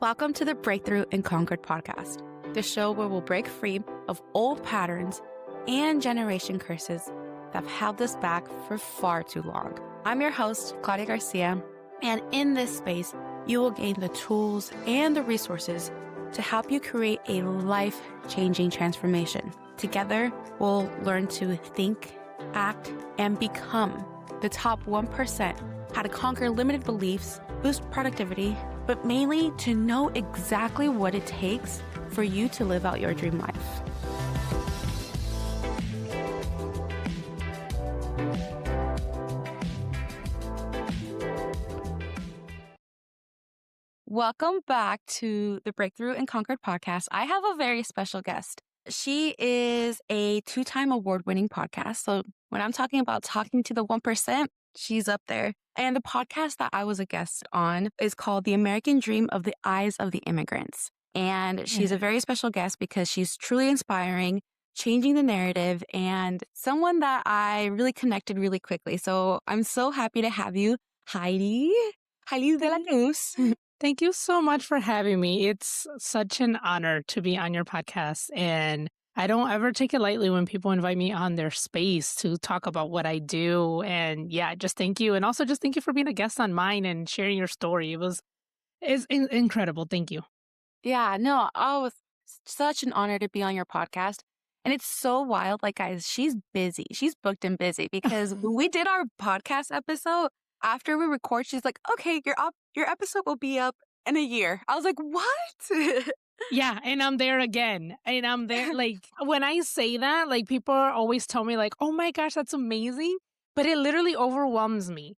Welcome to the Breakthrough and Conquered podcast, the show where we'll break free of old patterns and generation curses that have held us back for far too long. I'm your host, Claudia Garcia, and in this space, you will gain the tools and the resources to help you create a life-changing transformation. Together, we'll learn to think, act, and become the top 1%, how to conquer limited beliefs, boost productivity, but mainly to know exactly what it takes for you to live out your dream life. Welcome back to the Breakthrough and Conquered podcast. I have a very special guest. She is a 2-time award-winning podcast. So when I'm talking about talking to the 1%, she's up there. And the podcast that I was a guest on is called The American Dream of the Eyes of Immigrants. And she's a very special guest because she's truly inspiring, changing the narrative, and someone that I really connected really quickly. So I'm so happy to have you, Heidy De La Cruz. Thank you so much for having me. It's such an honor to be on your podcast. And I don't ever take it lightly when people invite me on their space to talk about what I do. And yeah, just thank you. And also just thank you for being a guest on mine and sharing your story. It's incredible. Thank you. Yeah, no, oh, it's such an honor to be on your podcast. And it's so wild. Like, guys, she's busy. She's booked and busy because when we did our podcast episode, after we record, she's like, okay, your episode will be up in a year. I was like, what? Yeah, and I'm there again. And I'm there, like, when I say that, like, people always tell me, like, oh my gosh, that's amazing. But it literally overwhelms me.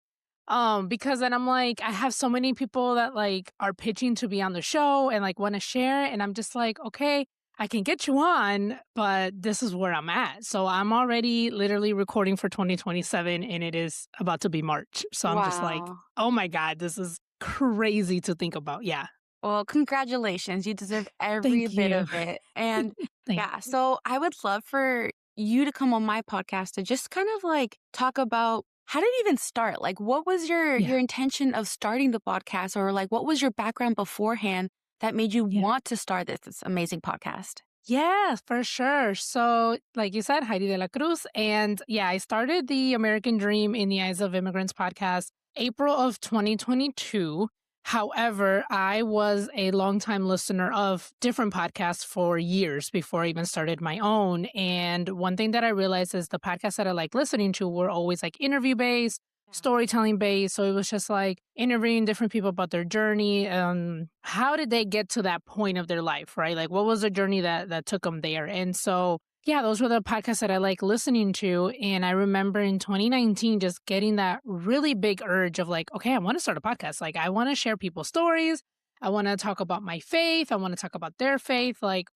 Because then I'm like, I have so many people that, like, are pitching to be on the show and, like, want to share. And I'm just like, okay, I can get you on, but this is where I'm at. So I'm already literally recording for 2027, and it is about to be March. So I'm just like, oh my God, this is crazy to think about. Yeah. Well, congratulations. You deserve every bit of it. And yeah, so I would love for you to come on my podcast to just kind of like talk about how did it even start? Like, what was your intention of starting the podcast, or like, what was your background beforehand that made you want to start this amazing podcast? Yeah, for sure. So like you said, Heidy De La Cruz. And yeah, I started the American Dream in the Eyes of Immigrants podcast April of 2022. However, I was a longtime listener of different podcasts for years before I even started my own. And one thing that I realized is the podcasts that I like listening to were always like interview based, storytelling based. So it was just like interviewing different people about their journey. How did they get to that point of their life, right? Like, what was the journey that took them there? And so, yeah, those were the podcasts that I like listening to. And I remember in 2019, just getting that really big urge of like, okay, I want to start a podcast. Like, I want to share people's stories. I want to talk about my faith. I want to talk about their faith, like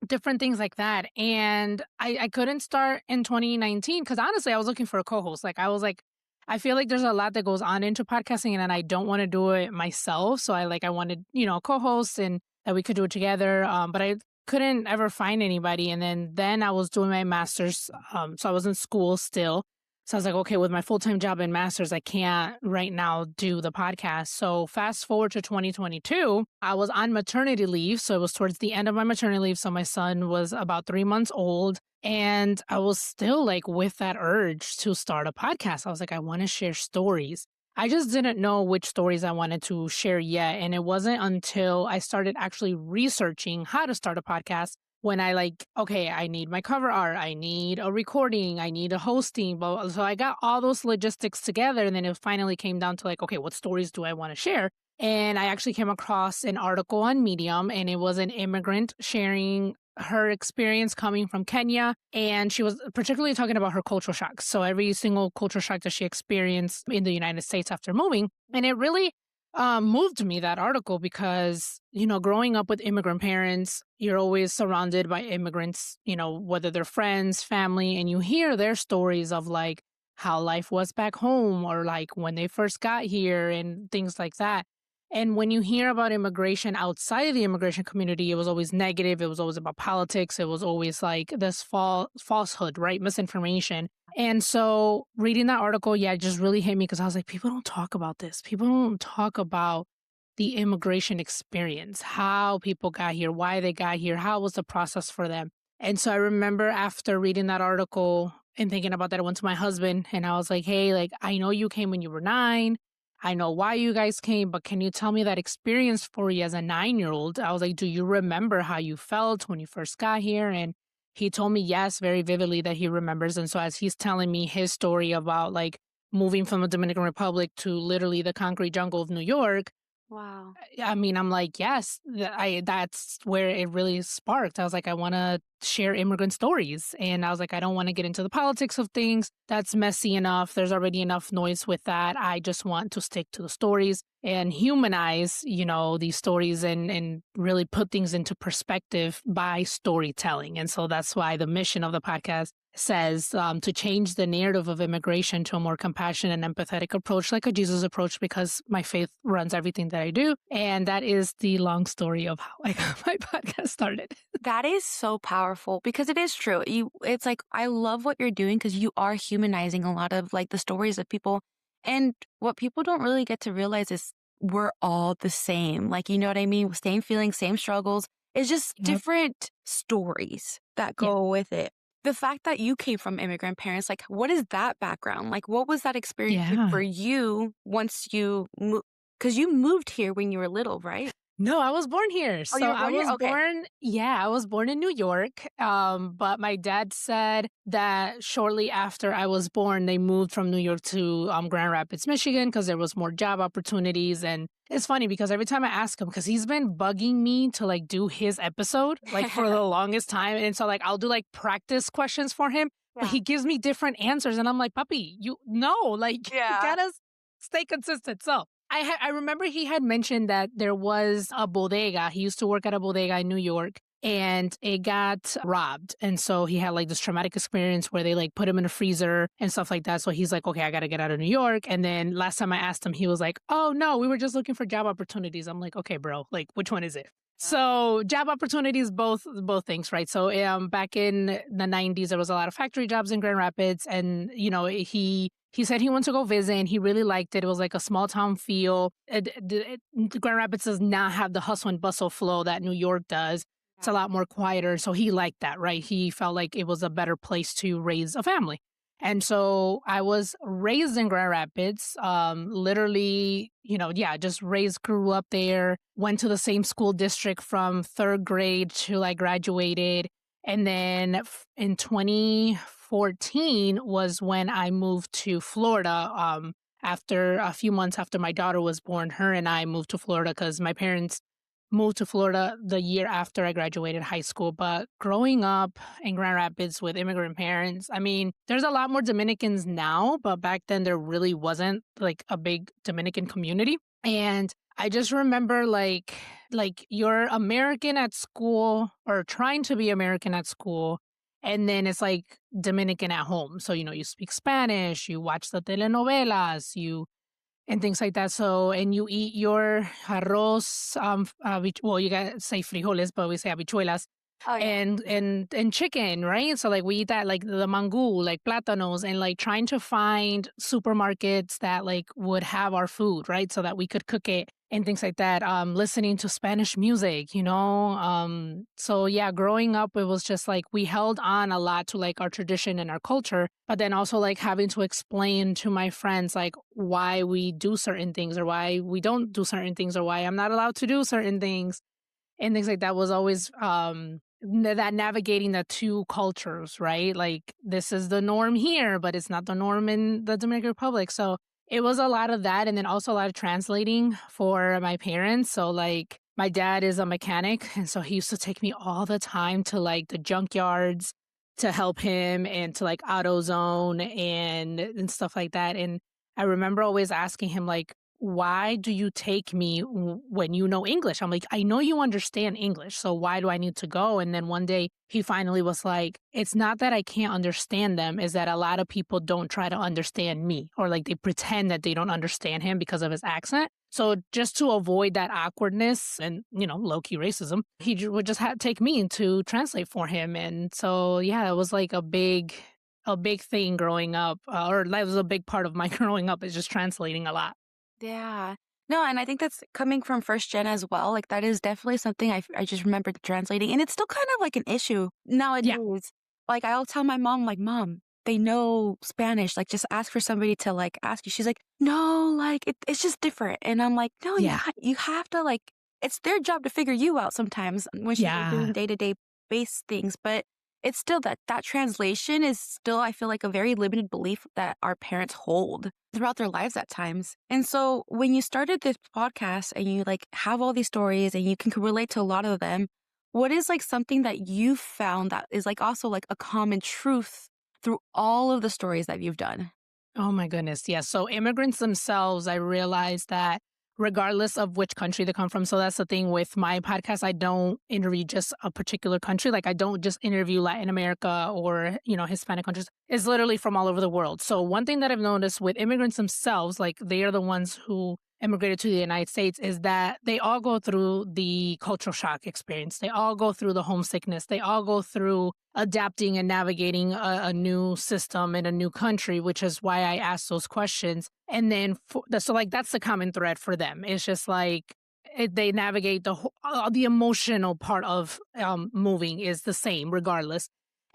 different things like that. And I couldn't start in 2019 because honestly, I was looking for a co-host. Like, I was like, I feel like there's a lot that goes on into podcasting and I don't want to do it myself. So I wanted, a co-host and that we could do it together. But I couldn't ever find anybody. And then I was doing my master's. So I was in school still. So I was like, okay, with my full-time job and master's, I can't right now do the podcast. So fast forward to 2022, I was on maternity leave. So it was towards the end of my maternity leave. So my son was about 3 months old. And I was still like with that urge to start a podcast. I was like, I want to share stories. I just didn't know which stories I wanted to share yet. And it wasn't until I started actually researching how to start a podcast when I like, okay, I need my cover art, I need a recording, I need a hosting. But so I got all those logistics together. And then it finally came down to like, okay, what stories do I want to share? And I actually came across an article on Medium, and it was an immigrant sharing her experience coming from Kenya. And she was particularly talking about her cultural shock. So every single cultural shock that she experienced in the United States after moving. And it really moved me, that article, because, growing up with immigrant parents, you're always surrounded by immigrants, whether they're friends, family, and you hear their stories of like how life was back home or like when they first got here and things like that. And when you hear about immigration outside of the immigration community, it was always negative. It was always about politics. It was always like this falsehood, right? Misinformation. And so reading that article, it just really hit me because I was like, people don't talk about this. People don't talk about the immigration experience, how people got here, why they got here, how was the process for them. And so I remember after reading that article and thinking about that, I went to my husband and I was like, hey, like, I know you came when you were 9. I know why you guys came, but can you tell me that experience for you as a 9-year-old? I was like, do you remember how you felt when you first got here? And he told me yes, very vividly, that he remembers. And so as he's telling me his story about like moving from the Dominican Republic to literally the concrete jungle of New York, Wow. I mean, I'm like, yes, that's where it really sparked. I was like, I want to share immigrant stories. And I was like, I don't want to get into the politics of things. That's messy enough. There's already enough noise with that. I just want to stick to the stories and humanize, these stories and really put things into perspective by storytelling. And so that's why the mission of the podcast says to change the narrative of immigration to a more compassionate and empathetic approach, like a Jesus approach, because my faith runs everything that I do. And that is the long story of how I got my podcast started. That is so powerful because it is true. It's like, I love what you're doing because you are humanizing a lot of like the stories of people. And what people don't really get to realize is we're all the same. Like, you know what I mean? Same feelings, same struggles. It's just Yep. different stories that Yeah. go with it. The fact that you came from immigrant parents, like, what is that background? Like, what was that experience like Yeah. for you once you moved? Because you moved here when you were little, right? No, I was born here. Oh, you So were I born here? was Okay. born, yeah, I was born in New York. But my dad said that shortly after I was born, they moved from New York to Grand Rapids, Michigan, because there was more job opportunities. And it's funny because every time I ask him, because he's been bugging me to like do his episode like for the longest time. And so like I'll do like practice questions for him, but Yeah. he gives me different answers. And I'm like, puppy, you know, like you Yeah. gotta stay consistent. So I remember he had mentioned that there was a bodega. He used to work at a bodega in New York and it got robbed. And so he had like this traumatic experience where they like put him in a freezer and stuff like that. So he's like, okay, I got to get out of New York. And then last time I asked him, he was like, oh no, we were just looking for job opportunities. I'm like, okay, bro, like which one is it? So job opportunities, both things, right? So back in the 90s, there was a lot of factory jobs in Grand Rapids, and he said he wanted to go visit, and he really liked it. It was like a small town feel. Grand Rapids does not have the hustle and bustle flow that New York does. It's a lot more quieter, so he liked that, right? He felt like it was a better place to raise a family. And so I was raised in Grand Rapids, literally, just raised, grew up there, went to the same school district from 3rd grade till I graduated. And then in 2014 was when I moved to Florida. After a few months after my daughter was born, her and I moved to Florida because my parents moved to Florida the year after I graduated high school. But growing up in Grand Rapids with immigrant parents, I mean, there's a lot more Dominicans now, but back then there really wasn't like a big Dominican community. And I just remember like you're American at school or trying to be American at school. And then it's like Dominican at home. So, you speak Spanish, you watch the telenovelas, and things like that. So, and you eat your arroz, well, you got say frijoles, but we say habichuelas, Oh, yeah. and chicken, right? So, like we eat that, like the mangú, like plátanos, and like trying to find supermarkets that like would have our food, right, so that we could cook it and things like that. Listening to Spanish music, So yeah, growing up, it was just like we held on a lot to like our tradition and our culture, but then also like having to explain to my friends like why we do certain things or why we don't do certain things or why I'm not allowed to do certain things and things like that was always that navigating the two cultures, right? Like this is the norm here, but it's not the norm in the Dominican Republic. So it was a lot of that. And then also a lot of translating for my parents. So like my dad is a mechanic. And so he used to take me all the time to like the junkyards to help him and to like AutoZone and stuff like that. And I remember always asking him like, why do you take me when you know English? I'm like, I know you understand English, so why do I need to go? And then one day he finally was like, it's not that I can't understand them, is that a lot of people don't try to understand me or like they pretend that they don't understand him because of his accent. So just to avoid that awkwardness and, low-key racism, he would just take me to translate for him. And so, yeah, it was like a big thing growing up, or that was a big part of my growing up is just translating a lot. Yeah. No, and I think that's coming from first gen as well. Like that is definitely something I just remembered translating, and it's still kind of like an issue Yeah. nowadays. Like I'll tell my mom, like, "Mom, they know Spanish. Like, just ask for somebody to like ask you." She's like, "No, like it's just different." And I'm like, "No, Yeah. you have to like. It's their job to figure you out sometimes when she's like, Yeah. doing day to day base things, but." It's still that translation is still, I feel like, a very limited belief that our parents hold throughout their lives at times. And so when you started this podcast and you like have all these stories and you can relate to a lot of them, what is like something that you found that is like also like a common truth through all of the stories that you've done? Oh my goodness. Yeah. So immigrants themselves, I realized that regardless of which country they come from. So that's the thing with my podcast. I don't interview just a particular country. Like I don't just interview Latin America or, Hispanic countries. It's literally from all over the world. So one thing that I've noticed with immigrants themselves, like they are the ones who immigrated to the United States, is that they all go through the cultural shock experience. They all go through the homesickness. They all go through adapting and navigating a new system in a new country, which is why I asked those questions. And then, so like that's the common thread for them. It's just like they navigate the emotional part of moving is the same regardless.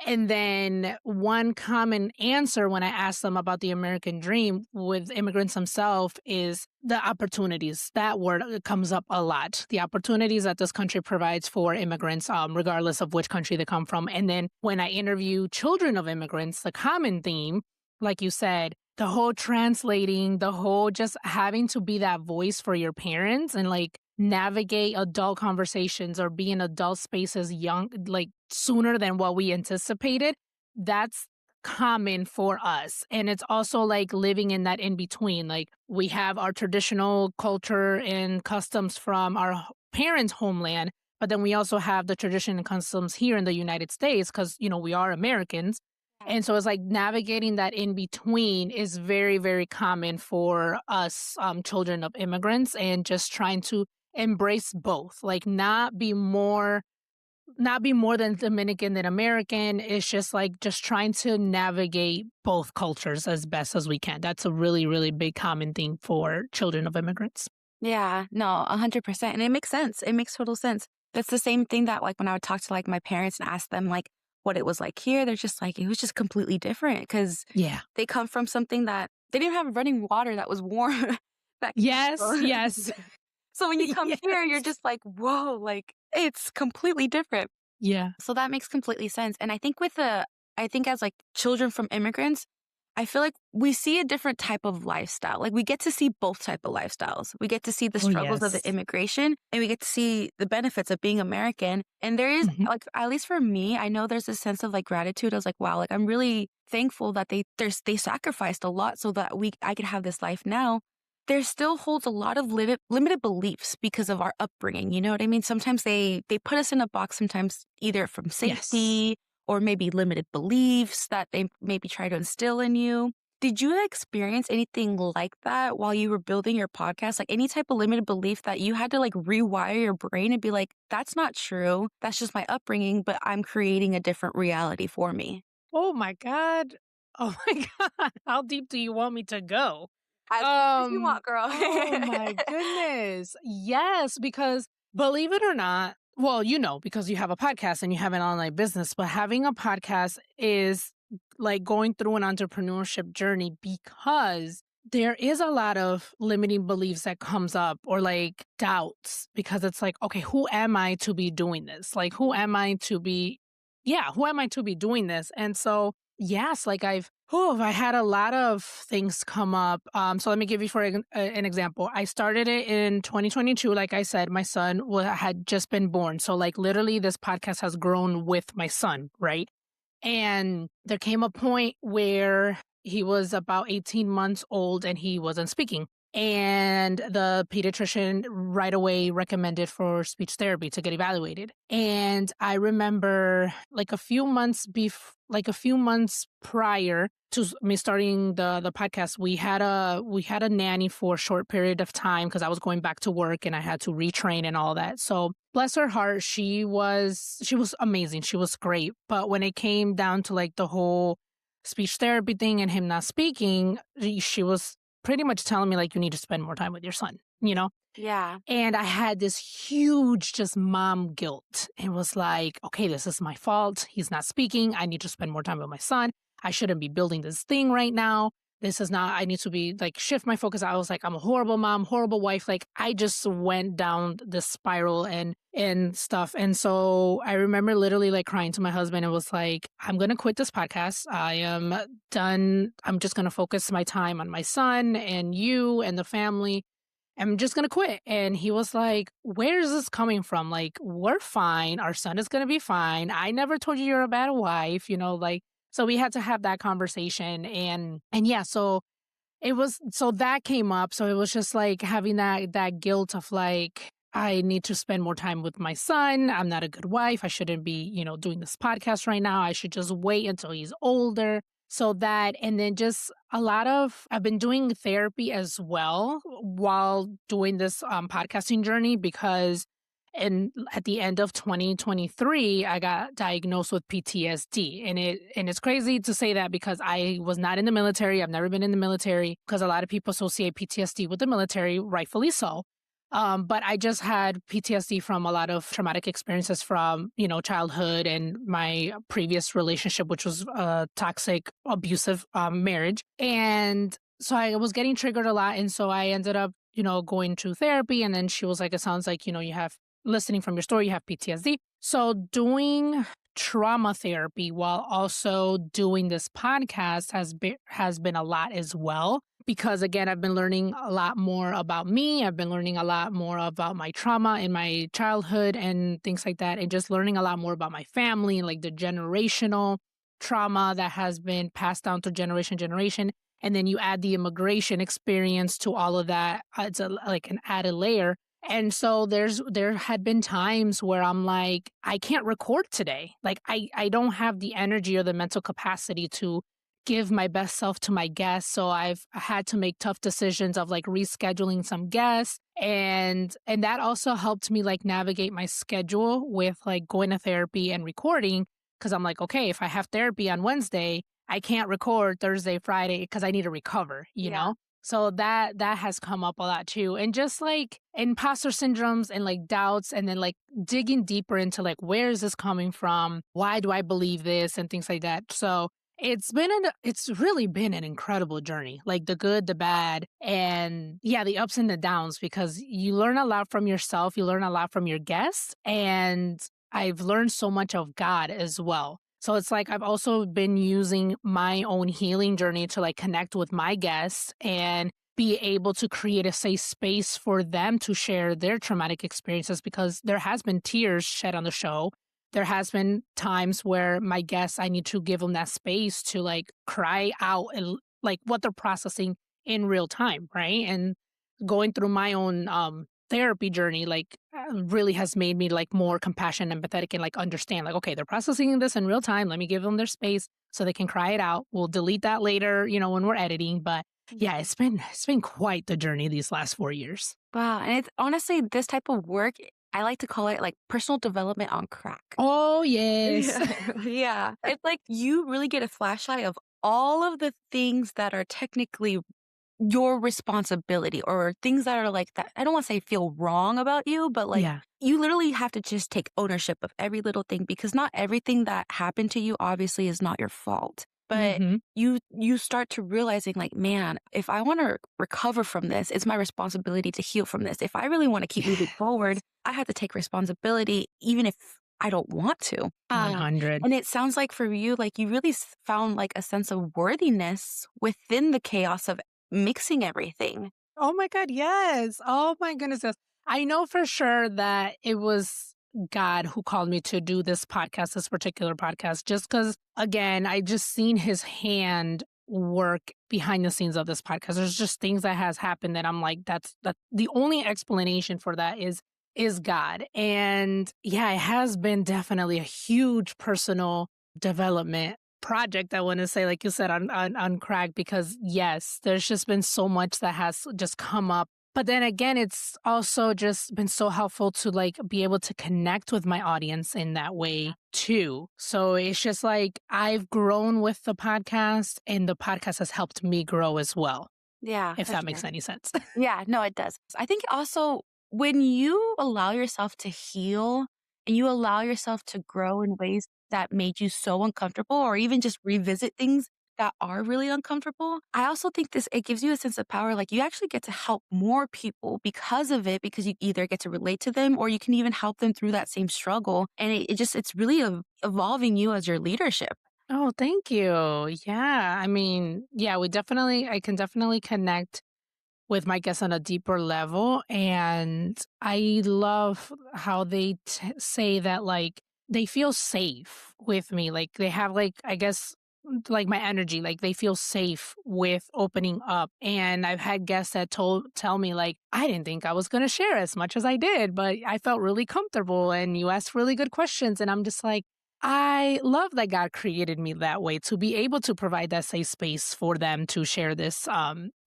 And then one common answer when I ask them about the American dream with immigrants themselves is the opportunities. That word comes up a lot. The opportunities that this country provides for immigrants, regardless of which country they come from. And then when I interview children of immigrants, the common theme, like you said, the whole translating, the whole just having to be that voice for your parents and like navigate adult conversations or be in adult spaces like sooner than what we anticipated. That's common for us. And it's also like living in that in between. Like we have our traditional culture and customs from our parents' homeland, but then we also have the tradition and customs here in the United States because, we are Americans. And so it's like navigating that in between is very, very common for us, children of immigrants, and just trying to embrace both, like not be more than Dominican than American. It's just like just trying to navigate both cultures as best as we can. That's a really, really big common thing for children of immigrants. Yeah, no, 100%. And it makes sense. It makes total sense. That's the same thing that like when I would talk to like my parents and ask them like what it was like here, they're just like, it was just completely different because Yeah. they come from something that they didn't have running water that was warm back Yes. then. Yes. So when you come Yes. here, you're just like, whoa, like it's completely different. Yeah. So that makes completely sense. And I think I think as like children from immigrants, I feel like we see a different type of lifestyle. Like we get to see both type of lifestyles. We get to see the Oh, struggles of the yes. immigration and we get to see the benefits of being American. And there is Mhm. like, at least for me, I know there's a sense of like gratitude. I was like, wow, like I'm really thankful that they sacrificed a lot so that I could have this life now. There still holds a lot of limited beliefs because of our upbringing. You know what I mean? Sometimes they put us in a box, sometimes either from Yes. safety or maybe limited beliefs that they maybe try to instill in you. Did you experience anything like that while you were building your podcast? Like any type of limited belief that you had to like rewire your brain and be like, that's not true. That's just my upbringing, but I'm creating a different reality for me. Oh my God. Oh my God. How deep do you want me to go? As deep as you want, girl. Oh my goodness. Yes, because believe it or not, well, because you have a podcast and you have an online business, but having a podcast is like going through an entrepreneurship journey because there is a lot of limiting beliefs that comes up or like doubts because it's like, okay, who am I to be doing this? Like, who am I to be doing this? And so, yes, like I had a lot of things come up. So let me give you an example. I started it in 2022. Like I said, my son had just been born. So like literally this podcast has grown with my son, right? And there came a point where he was about 18 months old and he wasn't speaking. And the pediatrician right away recommended for speech therapy to get evaluated. And I remember like a few months prior to me starting the podcast, we had a nanny for a short period of time because I was going back to work and I had to retrain and all that. So bless her heart, she was amazing. She was great. But when it came down to like the whole speech therapy thing and him not speaking, she was pretty much telling me like, you need to spend more time with your son, you know? Yeah. And I had this huge just mom guilt. It was like, okay, this is my fault. He's not speaking. I need to spend more time with my son. I shouldn't be building this thing right now. This is not, I need to be like, shift my focus. I was like, I'm a horrible mom, horrible wife. Like, I just went down this spiral and stuff. And so I remember literally like crying to my husband and was like, I'm going to quit this podcast. I am done. I'm just going to focus my time on my son and you and the family. I'm just going to quit. And he was like, where is this coming from? Like, we're fine. Our son is going to be fine. I never told you you're a bad wife, you know, like, so we had to have that conversation. And yeah, so it was, so that came up. So it was just like having that guilt of like, I need to spend more time with my son. I'm not a good wife. I shouldn't be, you know, doing this podcast right now. I should just wait until he's older. So that, and then just I've been doing therapy as well while doing this podcasting journey because at the end of 2023, I got diagnosed with PTSD. And it's crazy to say that because I was not in the military. I've never been in the military because a lot of people associate PTSD with the military, rightfully so. But I just had PTSD from a lot of traumatic experiences from, you know, childhood and my previous relationship, which was a toxic, abusive marriage. And so I was getting triggered a lot. And so I ended up, you know, going to therapy. And then she was like, it sounds like, you know, you have, listening from your story, you have PTSD. So doing trauma therapy while also doing this podcast has been a lot as well. Because again, I've been learning a lot more about me. I've been learning a lot more about my trauma in my childhood and things like that. And just learning a lot more about my family and like the generational trauma that has been passed down to generation. And then you add the immigration experience to all of that. It's like an added layer. And so there had been times where I'm like, I can't record today. Like I don't have the energy or the mental capacity to give my best self to my guests. So I've had to make tough decisions of like rescheduling some guests. And that also helped me like navigate my schedule with like going to therapy and recording. Cause I'm like, okay, if I have therapy on Wednesday, I can't record Thursday, Friday because I need to recover, you know? So that has come up a lot too. And just like imposter syndromes and like doubts and then like digging deeper into like, where is this coming from? Why do I believe this? And things like that. So it's really been an incredible journey, like the good, the bad, and yeah, the ups and the downs, because you learn a lot from yourself. You learn a lot from your guests. And I've learned so much of God as well. So it's like I've also been using my own healing journey to like connect with my guests and be able to create a safe space for them to share their traumatic experiences, because there has been tears shed on the show. There has been times where my guests, I need to give them that space to like cry out and like what they're processing in real time, right? And going through my own therapy journey, like really has made me like more compassionate, empathetic, and like understand like, okay, they're processing this in real time. Let me give them their space so they can cry it out. We'll delete that later, you know, when we're editing. But yeah, it's been quite the journey these last 4 years. Wow. And it's honestly this type of work, I like to call it like personal development on crack. Oh, yes. Yeah. It's like you really get a flashlight of all of the things that are technically your responsibility, or things that are like that. I don't want to say feel wrong about you, but like you literally have to just take ownership of every little thing, because not everything that happened to you obviously is not your fault. But you start to realizing like, man, if I want to recover from this, it's my responsibility to heal from this. If I really want to keep moving forward, I have to take responsibility, even if I don't want to. 100. And it sounds like for you, like you really found like a sense of worthiness within the chaos of mixing everything. Oh my God, yes. Oh my goodness, yes. I know for sure that it was God who called me to do this particular podcast, just because, again, I just seen his hand work behind the scenes of this podcast. There's just things that has happened that I'm like, that's the only explanation for that is God. And yeah, it has been definitely a huge personal development project, I want to say, like you said, on crack, because yes, there's just been so much that has just come up. But then again, it's also just been so helpful to like be able to connect with my audience in that way too. So it's just like I've grown with the podcast, and the podcast has helped me grow as well. Yeah, if for that makes sure. any sense. Yeah, no, it does. I think also when you allow yourself to heal and you allow yourself to grow in ways that made you so uncomfortable or even just revisit things that are really uncomfortable, I also think this it gives you a sense of power. Like you actually get to help more people because of it, because you either get to relate to them or you can even help them through that same struggle. And it's really evolving you as your leadership. Oh, thank you. Yeah. I mean, yeah, I can definitely connect with my guests on a deeper level. And I love how they say that, like, they feel safe with me. Like, they have, like, I guess, like my energy, like they feel safe with opening up. And I've had guests that tell me, like, I didn't think I was going to share as much as I did, but I felt really comfortable and you asked really good questions. And I'm just like, I love that God created me that way to be able to provide that safe space for them to share this,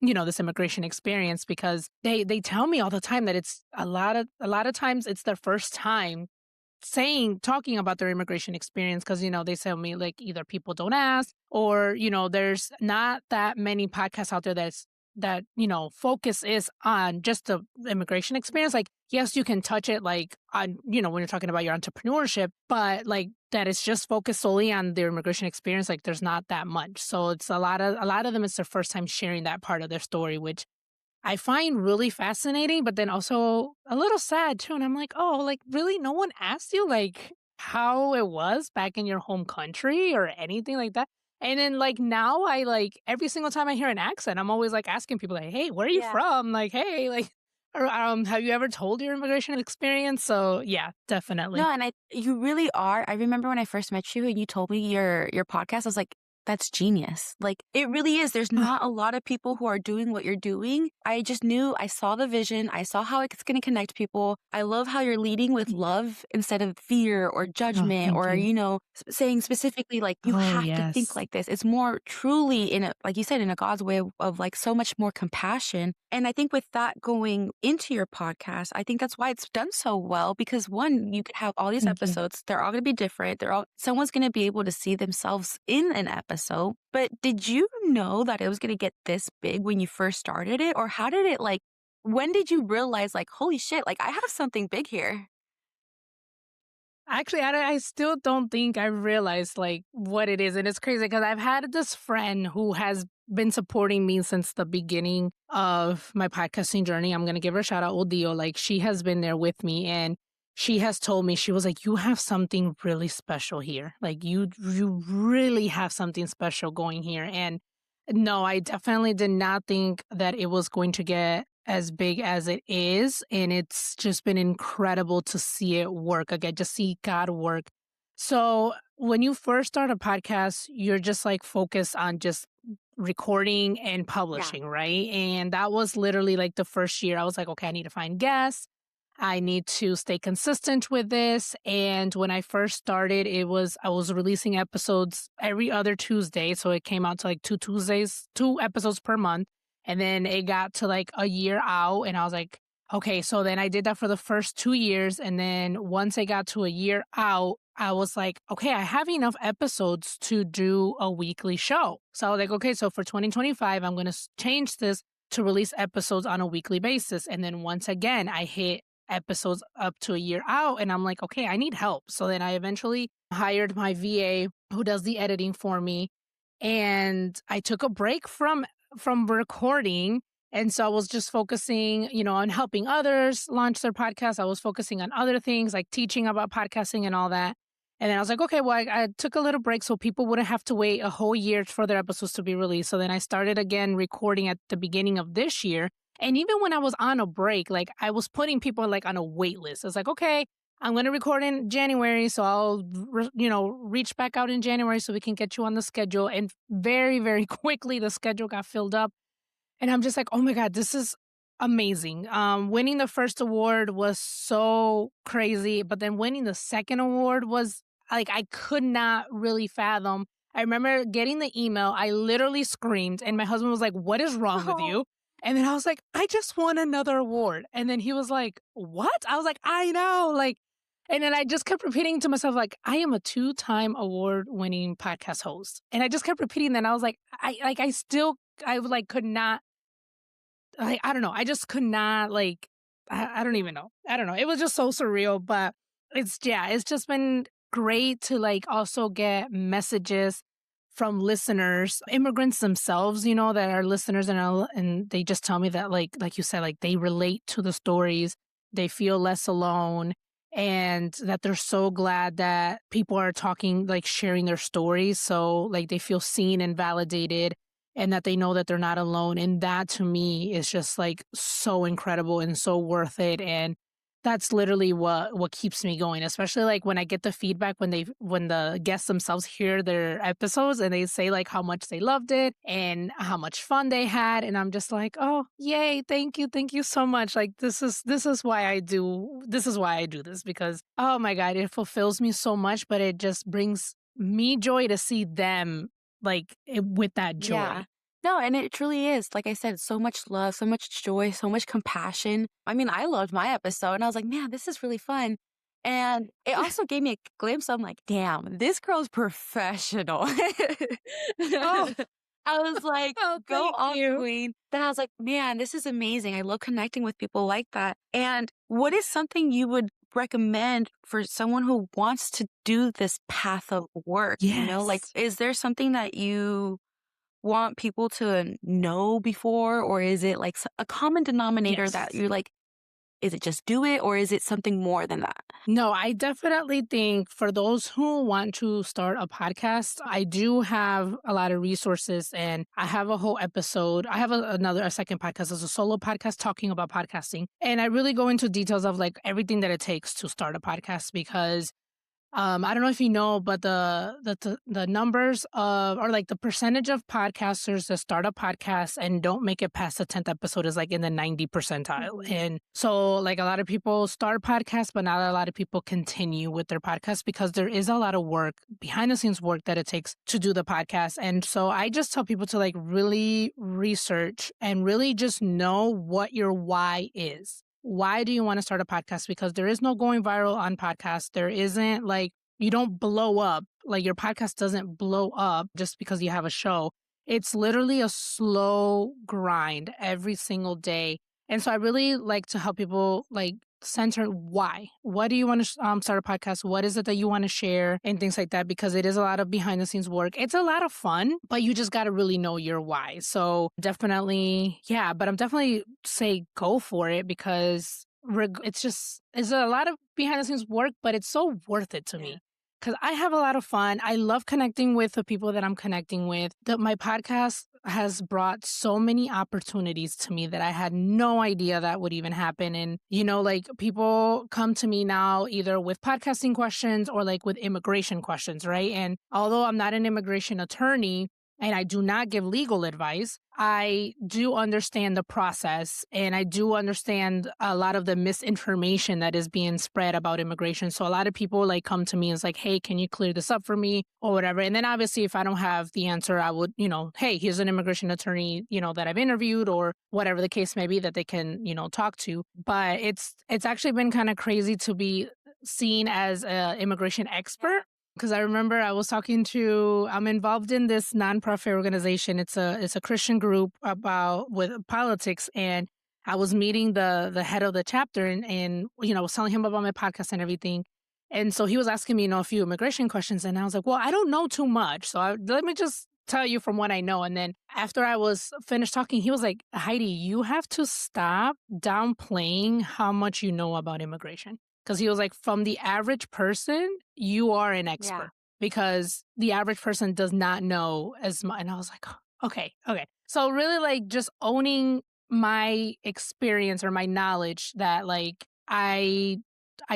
this immigration experience because they tell me all the time that it's a lot of times it's their first time talking about their immigration experience because they tell me like either people don't ask or there's not that many podcasts out there that focus is on just the immigration experience. Like yes, you can touch it like on when you're talking about your entrepreneurship, but like that it's just focused solely on their immigration experience. Like there's not that much, so it's a lot of them it's their first time sharing that part of their story, which I find really fascinating, but then also a little sad too. And I'm like, oh, like really? No one asked you like how it was back in your home country or anything like that. And then like now I like every single time I hear an accent, I'm always like asking people like, hey, where are you Yeah. from? Like, hey, like or have you ever told your immigration experience? So yeah, definitely. No, and you really are. I remember when I first met you and you told me your podcast, I was like, that's genius. Like it really is. There's not a lot of people who are doing what you're doing. I just knew I saw the vision. I saw how it's going to connect people. I love how you're leading with love instead of fear or Oh, judgment thank or, you. saying specifically like you Oh, have to think yes. like this. It's more truly like you said, in a God's way of like so much more compassion. And I think with that going into your podcast, I think that's why it's done so well because one, you could have all these Thank you. episodes. They're all going to be different. Someone's going to be able to see themselves in an episode. But did you know that it was going to get this big when you first started it? Or how did it like, when did you realize like, holy shit, like I have something big here? Actually, I still don't think I realized like what it is. And it's crazy because I've had this friend who has been supporting me since the beginning of my podcasting journey. I'm going to give her a shout out, Odio. Like she has been there with me and she has told me, she was like, you have something really special here. Like you really have something special going here. And no, I definitely did not think that it was going to get as big as it is. And it's just been incredible to see it work. Again, just see God work. So when you first start a podcast, you're just like focused on just recording and Yeah. publishing, right? And that was literally like the first year I was like, okay, I need to find guests. I need to stay consistent with this. And when I first started, I was releasing episodes every other Tuesday. So it came out to like 2 Tuesdays, 2 episodes per month. And then it got to like a year out. And I was like, okay. So then I did that for the first 2 years. And then once I got to a year out, I was like, okay, I have enough episodes to do a weekly show. So I was like, okay, so for 2025, I'm going to change this to release episodes on a weekly basis. And then once again, I hit episodes up to a year out and I'm like, okay, I need help. So then I eventually hired my VA who does the editing for me and I took a break from recording and so I was just focusing, on helping others launch their podcast. I was focusing on other things like teaching about podcasting and all that. And then I was like, okay, well, I took a little break so people wouldn't have to wait a whole year for their episodes to be released. So then I started again recording at the beginning of this year. And even when I was on a break, like I was putting people like on a wait list. It's like, okay, I'm going to record in January. So I'll, reach back out in January so we can get you on the schedule. And very, very quickly, the schedule got filled up. And I'm just like, oh my God, this is amazing. Winning the first award was so crazy. But then winning the second award was like, I could not really fathom. I remember getting the email. I literally screamed and my husband was like, what is wrong with Oh, you? And then I was like, I just won another award. And then he was like, what? I was like, I know. Like, and then I just kept repeating to myself, like, I am a 2-time award winning podcast host. And I just kept repeating that. And I was like, I like, I still, I like could not like, I don't know. I just could not like, I don't even know. I don't know. It was just so surreal, but it's just been great to like also get messages from listeners, immigrants themselves, that are listeners and they just tell me that like you said, like they relate to the stories, they feel less alone, and that they're so glad that people are talking, like sharing their stories. So like they feel seen and validated and that they know that they're not alone. And that to me is just like so incredible and so worth it. And that's literally what keeps me going, especially like when I get the feedback when the guests themselves hear their episodes and they say like how much they loved it and how much fun they had, and I'm just like, "Oh, yay, thank you so much." Like this is why I do this, because oh my god, it fulfills me so much, but it just brings me joy to see them like with that Yeah. joy. No, and it truly is. Like I said, so much love, so much joy, so much compassion. I mean, I loved my episode and I was like, man, this is really fun. And it also gave me a glimpse. I'm like, damn, this girl's professional. Oh, I was like, oh, go thank off, you. queen. Then I was like, man, this is amazing. I love connecting with people like that. And what is something you would recommend for someone who wants to do this path of work? Like, Yes. is there something that you want people to know before, or is it like a common denominator that Yes. you're like, is it just do it, or is it something more than that? No, I definitely think for those who want to start a podcast, I do have a lot of resources, and I have a whole episode. I have a second podcast as a solo podcast talking about podcasting. And I really go into details of like everything that it takes to start a podcast, because I don't know if you know, but the numbers of, or like the percentage of podcasters that start a podcast and don't make it past the 10th episode is like in the 90 percentile. Mhm. And so like a lot of people start podcasts, but not a lot of people continue with their podcast, because there is a lot of work, behind the scenes work, that it takes to do the podcast. And so I just tell people to like really research and really just know what your why is. Why do you want to start a podcast? Because there is no going viral on podcasts. There isn't like, you don't blow up. Like your podcast doesn't blow up just because you have a show. It's literally a slow grind every single day. And so I really like to help people like center why. What do you want to start a podcast? What is it that you want to share and things like that? Because it is a lot of behind the scenes work. It's a lot of fun, but you just got to really know your why. So definitely, yeah, but I'm definitely say go for it, because it's a lot of behind the scenes work, but it's so worth it to Yeah. me. Because I have a lot of fun. I love connecting with the people that I'm connecting with. My podcast has brought so many opportunities to me that I had no idea that would even happen. And, like people come to me now either with podcasting questions or like with immigration questions, right? And although I'm not an immigration attorney, and I do not give legal advice, I do understand the process, and I do understand a lot of the misinformation that is being spread about immigration. So a lot of people like come to me and it's like, hey, can you clear this up for me or whatever? And then obviously if I don't have the answer, I would, hey, here's an immigration attorney, that I've interviewed or whatever the case may be that they can, talk to. But it's actually been kind of crazy to be seen as an immigration expert. Because I remember I'm involved in this nonprofit organization. It's a Christian group about with politics, and I was meeting the head of the chapter, and I was telling him about my podcast and everything, and so he was asking me a few immigration questions, and I was like, well, I don't know too much, so let me just tell you from what I know. And then after I was finished talking, he was like, Heidi, you have to stop downplaying how much you know about immigration. Because he was like, from the average person, you are an Yeah. expert, because the average person does not know as much. And I was like, "Oh, okay, okay." So really like just owning my experience or my knowledge, that like I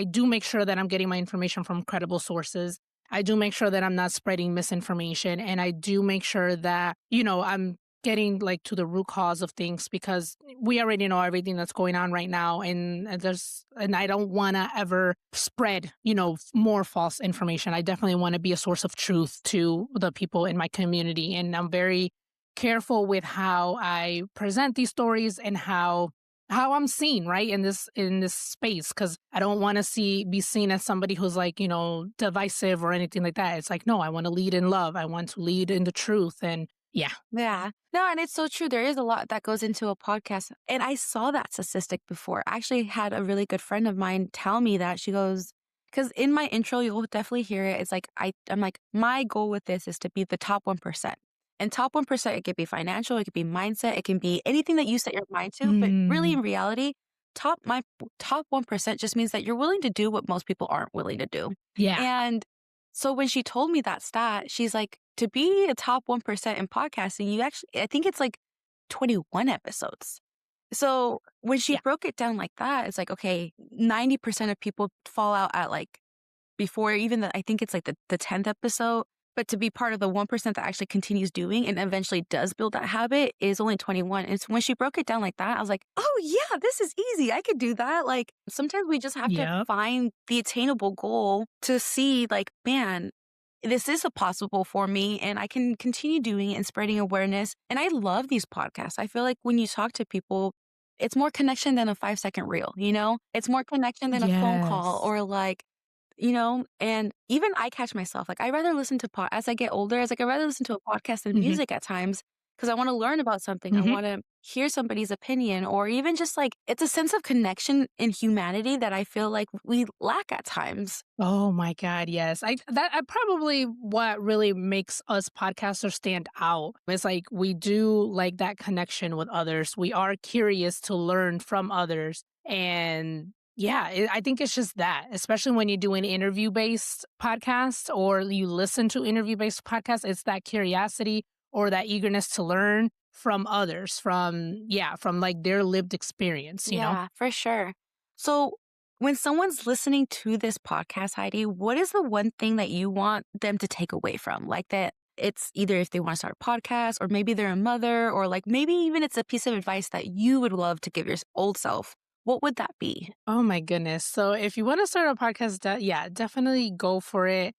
do make sure that I'm getting my information from credible sources. I do make sure that I'm not spreading misinformation. And I do make sure that, I'm getting like to the root cause of things, because we already know everything that's going on right now. And I don't want to ever spread, more false information. I definitely want to be a source of truth to the people in my community. And I'm very careful with how I present these stories and how I'm seen, right, in this space, because I don't want to be seen as somebody who's like, divisive or anything like that. It's like, no, I want to lead in love. I want to lead in the truth. And Yeah. Yeah. No, and it's so true. There is a lot that goes into a podcast. And I saw that statistic before. I actually had a really good friend of mine tell me that. She goes, because in my intro, you'll definitely hear it. It's like, I'm like, my goal with this is to be the top 1%. And top 1%, it could be financial, it could be mindset, it can be anything that you set your mind to. But really, Mm, in reality, my top 1% just means that you're willing to do what most people aren't willing to do. yeah. And so when she told me that stat, she's like, to be a top 1% in podcasting, you actually, I think it's like 21 episodes. So when she Yeah. broke it down like that, it's like, okay, 90% of people fall out at like before even I think it's like the 10th episode. But to be part of the 1% that actually continues doing and eventually does build that habit is only 21. And so when she broke it down like that, I was like, oh, yeah, this is easy. I could do that. Like sometimes we just have to Yep. find the attainable goal to see, like, man, this is a possible for me and I can continue doing it and spreading awareness. And I love these podcasts. I feel like when you talk to people, it's more connection than a 5-second reel, you know? It's more connection than a phone call Yes. or like, and even I catch myself, like, I rather listen to as I get older, I'd rather listen to a podcast than Hmm. music at times because I want to learn about something. I Hmm. want to hear somebody's opinion or even just like, it's a sense of connection in humanity that I feel like we lack at times. Oh my God, yes. I probably what really makes us podcasters stand out. It's like we do like that connection with others. We are curious to learn from others. And yeah, I think it's just that, especially when you do an interview based podcast or you listen to interview based podcasts, it's that curiosity or that eagerness to learn from others, from like their lived experience, you know? Yeah, for sure. So when someone's listening to this podcast, Heidi, what is the one thing that you want them to take away from? Like that it's either if they want to start a podcast or maybe they're a mother or like maybe even it's a piece of advice that you would love to give your old self. What would that be? Oh my goodness. So if you want to start a podcast, yeah, definitely go for it.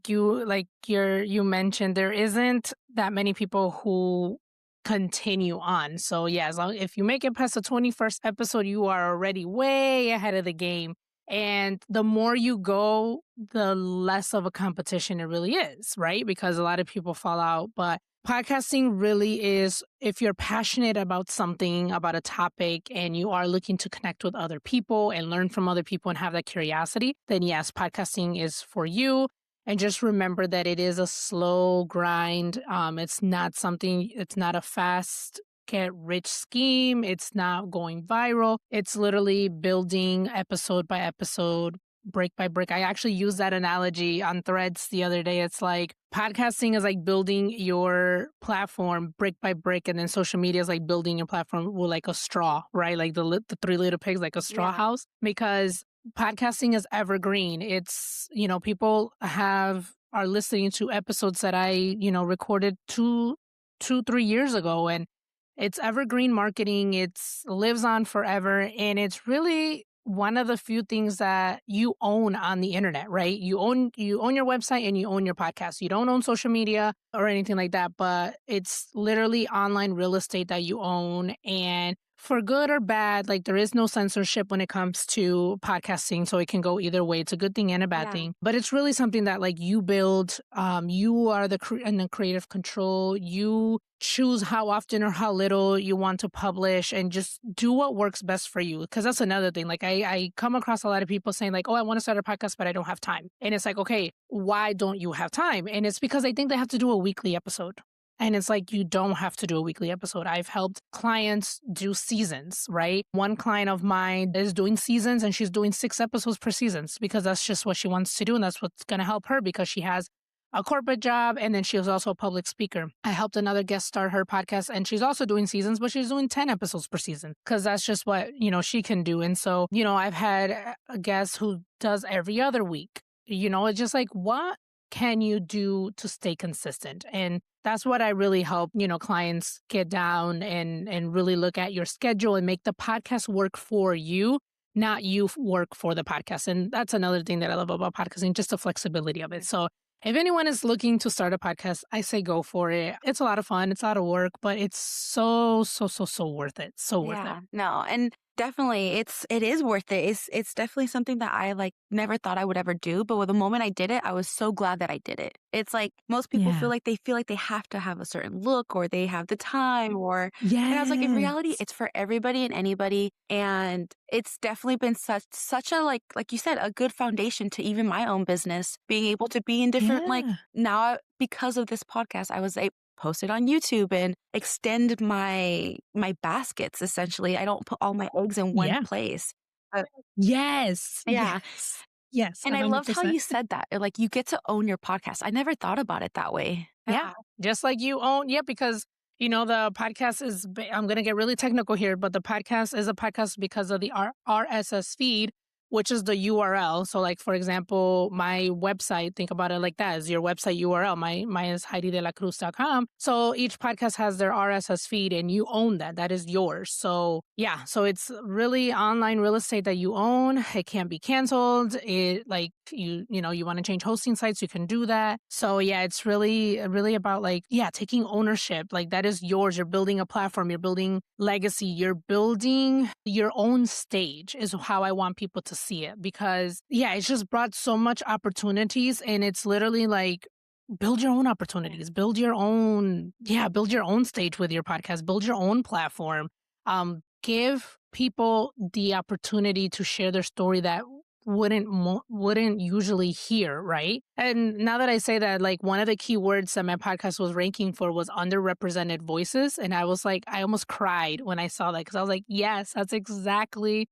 You mentioned, there isn't that many people who continue on. So yeah, if you make it past the 21st episode, you are already way ahead of the game. And the more you go, the less of a competition it really is, right? Because a lot of people fall out. But podcasting really is, if you're passionate about something, about a topic, and you are looking to connect with other people and learn from other people and have that curiosity, then yes, podcasting is for you. And just remember that it is a slow grind. It's not something, it's not a fast get rich scheme. It's not going viral. It's literally building episode by episode, brick by brick. I actually used that analogy on Threads the other day. It's like podcasting is like building your platform brick by brick, and then social media is like building your platform with like a straw, right? Like the three little pigs, like a straw Yeah. house, because podcasting is evergreen. It's, people are listening to episodes that I, recorded 3 years ago, and it's evergreen marketing. It's lives on forever. And it's really one of the few things that you own on the internet, right? You own your website and you own your podcast. You don't own social media or anything like that, but it's literally online real estate that you own. And for good or bad, like there is no censorship when it comes to podcasting. So it can go either way. It's a good thing and a bad Yeah. thing, but it's really something that like you build. You are in the creative control. You choose how often or how little you want to publish and just do what works best for you. Cause that's another thing. Like I come across a lot of people saying like, oh, I want to start a podcast, but I don't have time. And it's like, okay, why don't you have time? And it's because I think they have to do a weekly episode. And it's like, you don't have to do a weekly episode. I've helped clients do seasons, right? One client of mine is doing seasons and she's doing 6 episodes per season because that's just what she wants to do. And that's what's going to help her because she has a corporate job and then she was also a public speaker. I helped another guest start her podcast and she's also doing seasons, but she's doing 10 episodes per season because that's just what, she can do. And so, I've had a guest who does every other week. It's just like, what can you do to stay consistent? And that's what I really help, clients get down and really look at your schedule and make the podcast work for you, not you work for the podcast. And that's another thing that I love about podcasting, just the flexibility of it. So if anyone is looking to start a podcast, I say go for it. It's a lot of fun. It's a lot of work, but it's so, so, so, so worth it. So worth it. Yeah. No. And Definitely. It is worth it. It's definitely something that I like never thought I would ever do. But with the moment I did it, I was so glad that I did it. It's like most people Yeah. feel like they have to have a certain look or they have the time or and I was like, in reality, Yes. it's for everybody and anybody. And it's definitely been such a like you said, a good foundation to even my own business, being able to be in different Yeah. now because of this podcast, I was able post it on YouTube and extend my baskets essentially. I don't put all my eggs in one Yeah. place. Uh, Yes. yeah. Yes. Yes. And I loved how 100%. you said that. Like you get to own your podcast. I never thought about it that way. Yeah. Just like you own, yeah, because the podcast is, I'm going to get really technical here, but the podcast is a podcast because of the RSS feed, which is the URL. So, like, for example, my website, think about it like that, is your website URL. Mine is HeidyDeLaCruz.com. So each podcast has their RSS feed and you own that. That is yours. So, yeah. So it's really online real estate that you own. It can't be canceled. It, like, you want to change hosting sites, you can do that. So yeah, it's really about like, yeah, taking ownership. Like that is yours. You're building a platform, you're building legacy, you're building your own stage is how I want people to see it. Because yeah, it's just brought so much opportunities and it's literally like build your own opportunities, build your own stage with your podcast, build your own platform. Give people the opportunity to share their story that wouldn't usually hear, right? And now that I say that, like one of the key words that my podcast was ranking for was underrepresented voices, and I was like, I almost cried when I saw that because I was like, yes, that's exactly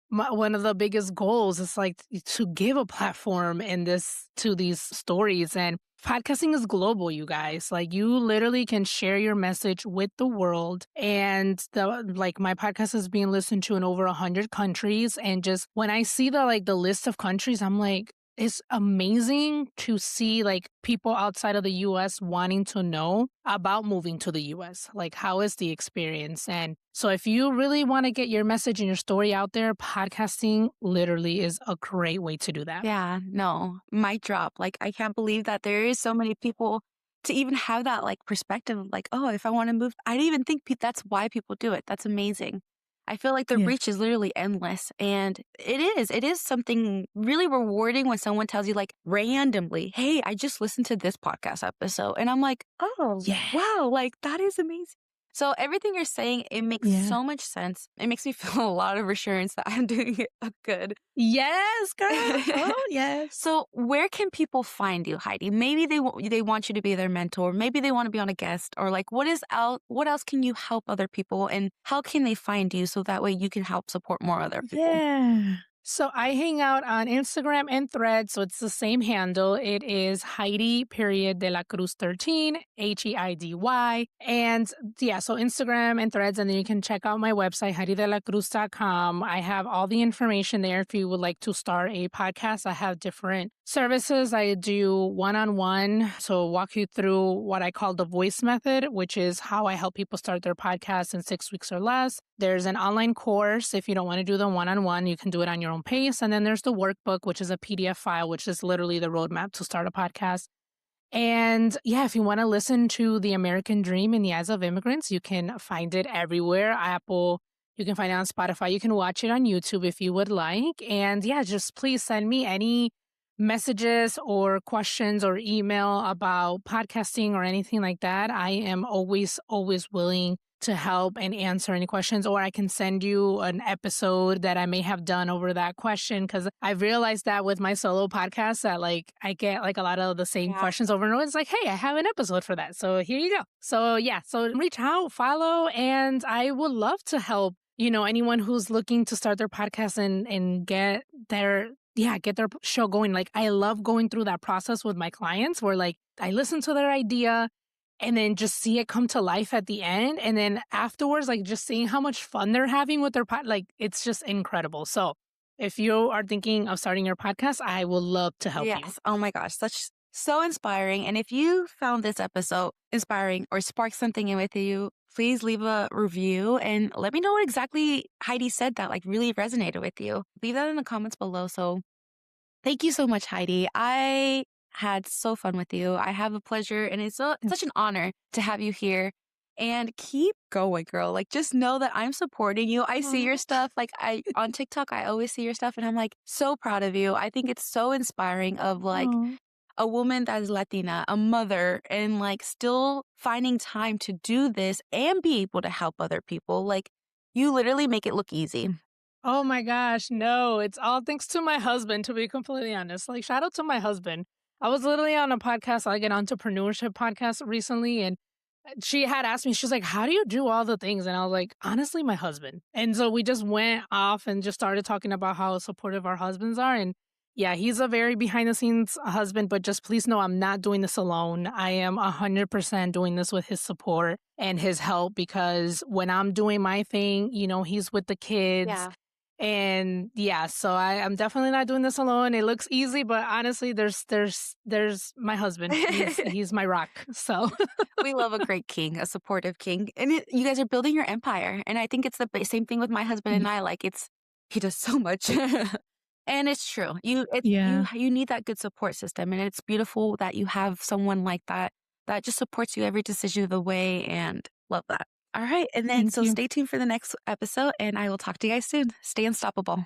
one of the biggest goals is like to give a platform in this to these stories. And podcasting is global, you guys. Like you literally can share your message with the world. And my podcast is being listened to in over 100 countries. And just when I see the list of countries, I'm like, it's amazing to see like people outside of the US wanting to know about moving to the US. Like, how is the experience? And so, if you really want to get your message and your story out there, podcasting literally is a great way to do that. Yeah, no, mic drop. Like, I can't believe that there is so many people to even have that like perspective of like, oh, if I want to move, I didn't even think that's why people do it. That's amazing. I feel like the Yeah. reach is literally endless. And it is something really rewarding when someone tells you like randomly, hey, I just listened to this podcast episode. And I'm like, oh, Yeah. wow, like that is amazing. So everything you're saying, it makes Yeah. so much sense. It makes me feel a lot of assurance that I'm doing it good. Yes, girl. Oh, yes. So where can people find you, Heidi? Maybe they want you to be their mentor. Maybe they want to be on a guest or like what else can you help other people and how can they find you so that way you can help support more other people? Yeah. So I hang out on Instagram and Threads, so it's the same handle. It is Heidy De La Cruz 13, HEIDY. And yeah, so Instagram and Threads, and then you can check out my website, HeidyDeLaCruz.com. I have all the information there if you would like to start a podcast. I have different services. I do one-on-one, so walk you through what I call the voice method, which is how I help people start their podcast in 6 weeks or less. There's an online course. If you don't want to do the one-on-one, you can do it on your own pace. And then there's the workbook, which is a PDF file, which is literally the roadmap to start a podcast. And yeah, if you want to listen to The American Dream in the Eyes of Immigrants, you can find it everywhere. Apple, you can find it on Spotify. You can watch it on YouTube if you would like. And yeah, just please send me any messages or questions or email about podcasting or anything like that. I am always willing to help and answer any questions, or I can send you an episode that I may have done over that question. Cause I've realized that with my solo podcast that like I get like a lot of the same questions over and over. It's like, hey, I have an episode for that. So here you go. So yeah, so reach out, follow, and I would love to help, anyone who's looking to start their podcast and get their show going. Like I love going through that process with my clients where like I listen to their idea and then just see it come to life at the end. And then afterwards, like just seeing how much fun they're having with their like it's just incredible. So if you are thinking of starting your podcast, I would love to help you. Yes. Oh my gosh. So inspiring. And if you found this episode inspiring or sparked something in with you, please leave a review and let me know what exactly Heidi said that like really resonated with you. Leave that in the comments below. So thank you so much, Heidi. I had so fun with you. I have a pleasure and it's such an honor to have you here. And keep going, girl. Like, just know that I'm supporting you. I see your Aw. stuff. Like, on TikTok, I always see your stuff, and I'm like so proud of you. I think it's so inspiring of like Aw. a woman that is Latina, a mother, and like still finding time to do this and be able to help other people. Like, you literally make it look easy. Oh my gosh, no, it's all thanks to my husband, to be completely honest. Like, shout out to my husband. I was literally on a podcast, like an entrepreneurship podcast recently, and she had asked me, she's like, "How do you do all the things?" And I was like, "Honestly, my husband." And so we just went off and just started talking about how supportive our husbands are. And yeah, he's a very behind the scenes husband, but just please know I'm not doing this alone. I am 100% doing this with his support and his help because when I'm doing my thing, he's with the kids. Yeah. And yeah, so I'm definitely not doing this alone. It looks easy, but honestly, there's my husband. He's my rock. So We love a great king, a supportive king. And you guys are building your empire. And I think it's the same thing with my husband and I. Like, he does so much. And it's true. yeah. You need that good support system. And it's beautiful that you have someone like that that just supports you every decision of the way, and love that. All right. And then Thank so you. stay tuned for the next episode, and I will talk to you guys soon. Stay unstoppable.